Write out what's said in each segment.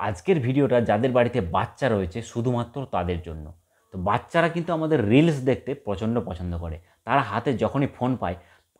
আজকের ভিডিওটা যাদের বাড়িতে বাচ্চা রয়েছে শুধুমাত্র তাদের জন্য। তো বাচ্চারা কিন্তু আমাদের রিলস দেখতে প্রচণ্ড পছন্দ করে। তারা হাতে যখনই ফোন পায়,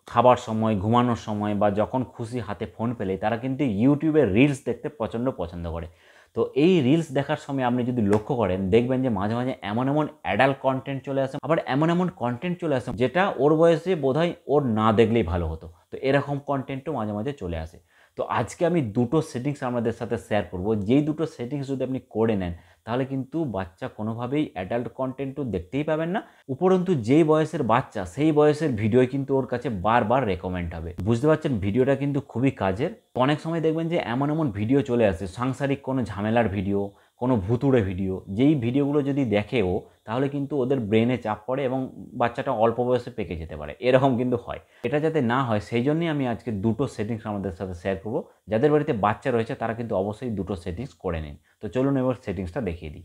খাবার সময়, ঘুমানোর সময় বা যখন খুশি হাতে ফোন পেলেই তারা কিন্তু ইউটিউবে রিলস দেখতে প্রচণ্ড পছন্দ করে। তো এই রিলস দেখার সময় আপনি যদি লক্ষ্য করেন, দেখবেন যে মাঝে মাঝে এমন এমন অ্যাডাল্ট কন্টেন্ট চলে আসে, আবার এমন এমন কন্টেন্ট চলে আসে যেটা ওর বয়সে বোধহয় ওর না দেখলেই ভালো হতো। তো এরকম কন্টেন্টও মাঝে মাঝে চলে আসে। তো আজকে আমি দুটো সেটিংস আপনাদের সাথে শেয়ার করব, যেই দুটো সেটিংস যদি আপনি করে নেন তাহলে কিন্তু বাচ্চা কোনোভাবেই অ্যাডাল্ট কন্টেন্টও দেখতেই পাবেন না, উপরন্তু যেই বয়সের বাচ্চা সেই বয়সের ভিডিও কিন্তু ওর কাছে বারবার রেকমেন্ড হবে। বুঝতে পারছেন, ভিডিওটা কিন্তু খুবই কাজের। অনেক সময় দেখবেন যে এমন এমন ভিডিও চলে আসে, সাংসারিক কোনো ঝামেলার ভিডিও, কোনো ভুতুড়ে ভিডিও, যেই ভিডিওগুলো যদি দেখে ও, তাহলে কিন্তু ওদের ব্রেনে চাপ পড়ে এবং বাচ্চাটা অল্প বয়সে পেকে যেতে পারে, এরকম কিন্তু হয়। এটা যাতে না হয় সেই জন্যই আমি আজকে দুটো সেটিংস আমাদের সাথে শেয়ার করব। যাদের বাড়িতে বাচ্চা রয়েছে তারা কিন্তু অবশ্যই দুটো সেটিংস করে নিন। তো চলুন এবার সেটিংসটা দেখিয়ে দিই।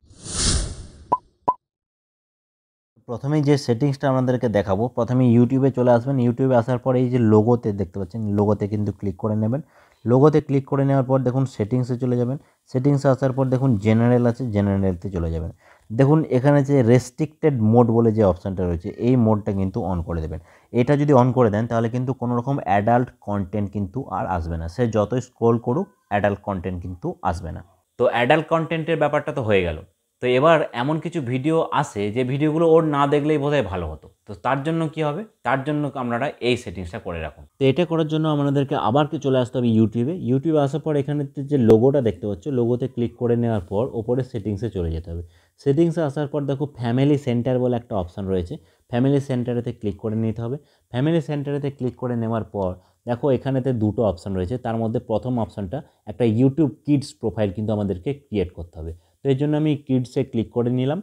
প্রথমেই যে সেটিংসটা আমাদেরকে দেখাবো, প্রথমে ইউটিউবে চলে আসবেন। ইউটিউবে আসার পরে এই যে লোগোতে দেখতে পাচ্ছেন, লোগোতে কিন্তু ক্লিক করে নেবেন। লোগোতে ক্লিক করে নেওয়ার পর দেখুন সেটিংসে চলে যাবেন। সেটিংসে আসার পর দেখুন জেনারেল আছে, জেনারেলতে চলে যাবেন। দেখুন এখানে যে রেস্ট্রিক্টেড মোড বলে যে অপশানটা রয়েছে, এই মোডটা কিন্তু অন করে দেবেন। এটা যদি অন করে দেন তাহলে কিন্তু কোনো রকম অ্যাডাল্ট কন্টেন্ট কিন্তু আর আসবে না। সে যতই স্ক্রোল করুক অ্যাডাল্ট কন্টেন্ট কিন্তু আসবে না। তো অ্যাডাল্ট কন্টেন্টের ব্যাপারটা তো হয়ে গেল। তো এবার এমন কিছু ভিডিও আসে যে ভিডিওগুলো ওর না দেখলেই বোধহয় ভালো হতো। তো তার জন্য কি হবে, তার জন্য আপনারা এই সেটিংসটা করে রাখুন। তো এটা করার জন্য আমাদেরকে আবার কি চলে আসতে হবে ইউটিউবে। ইউটিউবে আসার পর এখানে যে লোগোটা দেখতে পাচ্ছ, লোগোতে ক্লিক করে নেওয়ার পর ওপরে সেটিংসে চলে যেতে হবে। সেটিংসে আসার পর দেখো ফ্যামিলি সেন্টার বলে একটা অপশান রয়েছে, ফ্যামিলি সেন্টারেতে ক্লিক করে নিতে হবে। ফ্যামিলি সেন্টারেতে ক্লিক করে নেওয়ার পর দেখো এখানেতে দুটো অপশান রয়েছে, তার মধ্যে প্রথম অপশানটা একটা ইউটিউব কিডস প্রোফাইল কিন্তু আমাদেরকে ক্রিয়েট করতে হবে। তো এই জন্য আমি কিডসে ক্লিক করে নিলাম।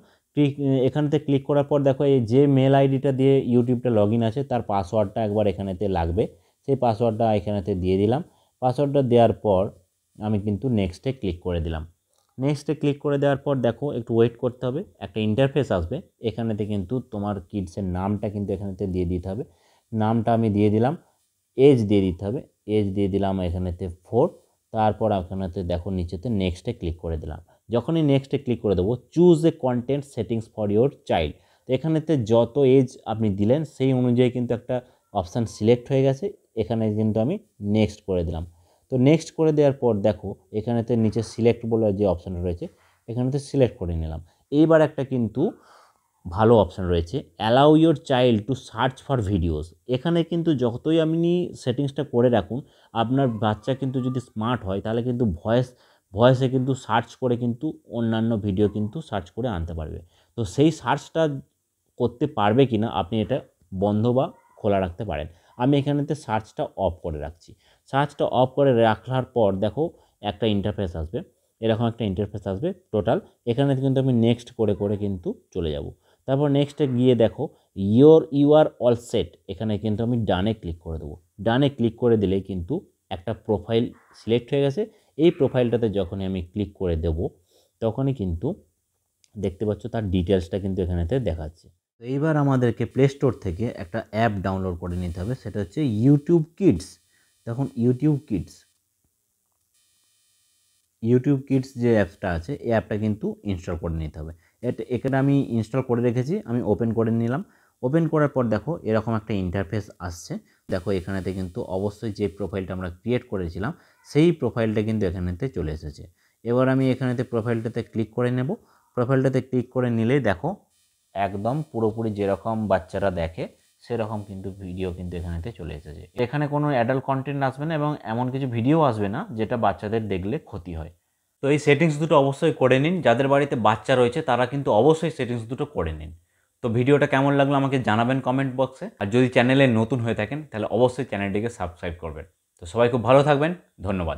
এখানেতে ক্লিক করার পর দেখো এই যে মেল আইডিটা দিয়ে ইউটিউবটা লগ ইন আছে তার পাসওয়ার্ডটা একবার এখানেতে লাগবে, সেই পাসওয়ার্ডটা এখানেতে দিয়ে দিলাম। পাসওয়ার্ডটা দেওয়ার পর আমি কিন্তু নেক্সটে ক্লিক করে দিলাম। নেক্সটে ক্লিক করে দেওয়ার পর দেখো একটু ওয়েট করতে হবে, একটা ইন্টারফেস আসবে। এখানেতে কিন্তু তোমার কিডসের নামটা কিন্তু এখানেতে দিয়ে দিতে হবে। নামটা আমি দিয়ে দিলাম, এজ দিয়ে দিতে হবে, এজ দিয়ে দিলাম এখানেতে 4। তারপর এখানেতে দেখো নিচেতে নেক্সটে ক্লিক করে দিলাম। যখনই নেক্সটে ক্লিক করে দেবো, choose a content settings for your child. তো এখানেতে যত এজ আপনি দিলেন সেই অনুযায়ী কিন্তু একটা অপশান সিলেক্ট হয়ে গেছে। এখানে কিন্তু আমি নেক্সট করে দিলাম। তো নেক্সট করে দেওয়ার পর দেখো এখানেতে নিচে সিলেক্ট বলে যে অপশানটা রয়েছে, এখানেতে সিলেক্ট করে নিলাম। এইবার একটা কিন্তু ভালো অপশান রয়েছে, allow your child to search for videos. এখানে কিন্তু যতই আপনি সেটিংসটা করে রাখুন, আপনার বাচ্চা কিন্তু যদি স্মার্ট হয় তাহলে কিন্তু ভয়েসে কিন্তু সার্চ করে কিন্তু অন্যান্য ভিডিও কিন্তু সার্চ করে আনতে পারবে। তো সেই সার্চটা করতে পারবে কি না আপনি এটা বন্ধ বা খোলা রাখতে পারেন। আমি এখানেতে সার্চটা অফ করে রাখছি। সার্চটা অফ করে রাখার পর দেখো একটা ইন্টারফেস আসবে, এরকম একটা ইন্টারফেস আসবে টোটাল। এখানে কিন্তু আমি নেক্সট করে করে কিন্তু চলে যাব। তারপর নেক্সটে গিয়ে দেখো ইউ আর অল সেট, এখানে কিন্তু আমি ডানে ক্লিক করে দেবো। ডানে ক্লিক করে দিলেই কিন্তু একটা প্রোফাইল সিলেক্ট হয়ে গেছে। এই প্রোফাইলটাতে যখনই আমি ক্লিক করে দেব তখনই কিন্তু দেখতে পাচ্ছ তার ডিটেলসটা কিন্তু এখানেতে দেখাচ্ছে। তো এইবার আমাদেরকে প্লে স্টোর থেকে একটা অ্যাপ ডাউনলোড করে নিতে হবে, সেটা হচ্ছে ইউটিউব কিডস। তখন ইউটিউব কিডস যে অ্যাপসটা আছে এই অ্যাপটা কিন্তু ইনস্টল করে নিতে হবে। এখানে আমি ইনস্টল করে রেখেছি, আমি ওপেন করে নিলাম। ওপেন করার পর দেখো এরকম একটা ইন্টারফেস আসছে। দেখো এখানেতে কিন্তু অবশ্যই যে প্রোফাইলটা আমরা ক্রিয়েট করেছিলাম সেই প্রোফাইলটা কিন্তু এখানেতে চলে এসেছে। এবার আমি এখানেতে প্রোফাইলটাতে ক্লিক করে নেব। প্রোফাইলটাতে ক্লিক করে নিলেই দেখো একদম পুরোপুরি যেরকম বাচ্চারা দেখে সেরকম কিন্তু ভিডিও কিন্তু এখানেতে চলে এসেছে। এখানে কোনো অ্যাডাল্ট কন্টেন্ট আসবে না এবং এমন কিছু ভিডিও আসবে না যেটা বাচ্চাদের দেখলে ক্ষতি হয়। তো এই সেটিংস দুটো অবশ্যই করে নিন। যাদের বাড়িতে বাচ্চা রয়েছে তারা কিন্তু অবশ্যই সেটিংস দুটো করে নিন। তো ভিডিওটা কেমন লাগলো আমাকে জানাবেন কমেন্ট বক্সে। আর যদি চ্যানেলে নতুন হয়ে থাকেন তাহলে অবশ্যই চ্যানেলটিকে সাবস্ক্রাইব করবেন। তো সবাই খুব ভালো থাকবেন, ধন্যবাদ।